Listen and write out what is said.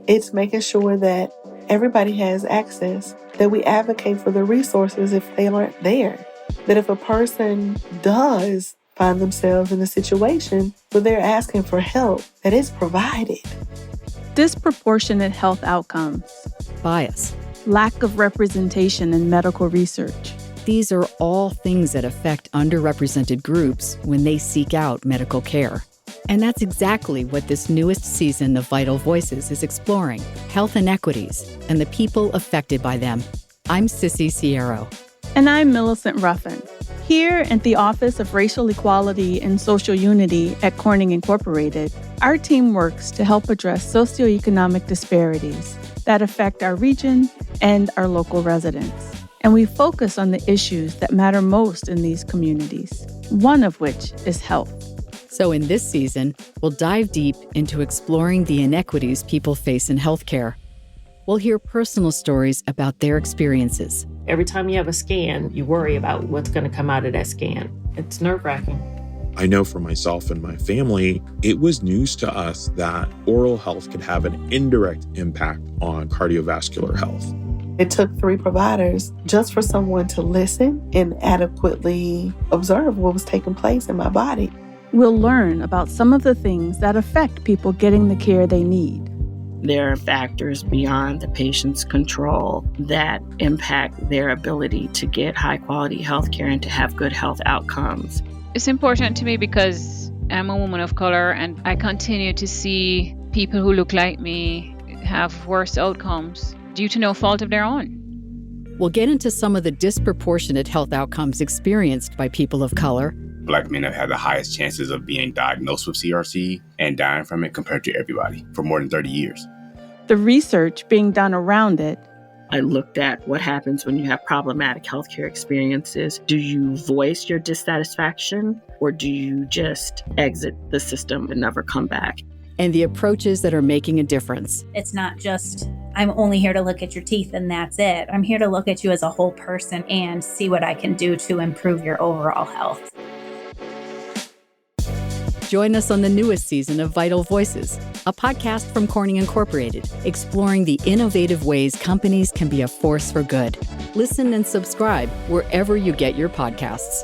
It's making sure that everybody has access, that we advocate for the resources if they aren't there. That if a person does find themselves in a situation where they're asking for help, that it's provided. Disproportionate health outcomes. Bias. Lack of representation in medical research. These are all things that affect underrepresented groups when they seek out medical care. And that's exactly what this newest season of Vital Voices is exploring: health inequities and the people affected by them. I'm Sissy Siero. And I'm Millicent Ruffin. Here at the Office of Racial Equality and Social Unity at Corning Incorporated, our team works to help address socioeconomic disparities that affect our region and our local residents. And we focus on the issues that matter most in these communities, one of which is health. So in this season, we'll dive deep into exploring the inequities people face in healthcare. We'll hear personal stories about their experiences. Every time you have a scan, you worry about what's going to come out of that scan. It's nerve-wracking. I know for myself and my family, it was news to us that oral health could have an indirect impact on cardiovascular health. It took 3 providers just for someone to listen and adequately observe what was taking place in my body. We'll learn about some of the things that affect people getting the care they need. There are factors beyond the patient's control that impact their ability to get high-quality health care and to have good health outcomes. It's important to me because I'm a woman of color and I continue to see people who look like me have worse outcomes due to no fault of their own. We'll get into some of the disproportionate health outcomes experienced by people of color. Black men have had the highest chances of being diagnosed with CRC and dying from it compared to everybody for more than 30 years. The research being done around it. I looked at what happens when you have problematic healthcare experiences. Do you voice your dissatisfaction or do you just exit the system and never come back? And the approaches that are making a difference. It's not just, I'm only here to look at your teeth and that's it. I'm here to look at you as a whole person and see what I can do to improve your overall health. Join us on the newest season of Vital Voices, a podcast from Corning Incorporated, exploring the innovative ways companies can be a force for good. Listen and subscribe wherever you get your podcasts.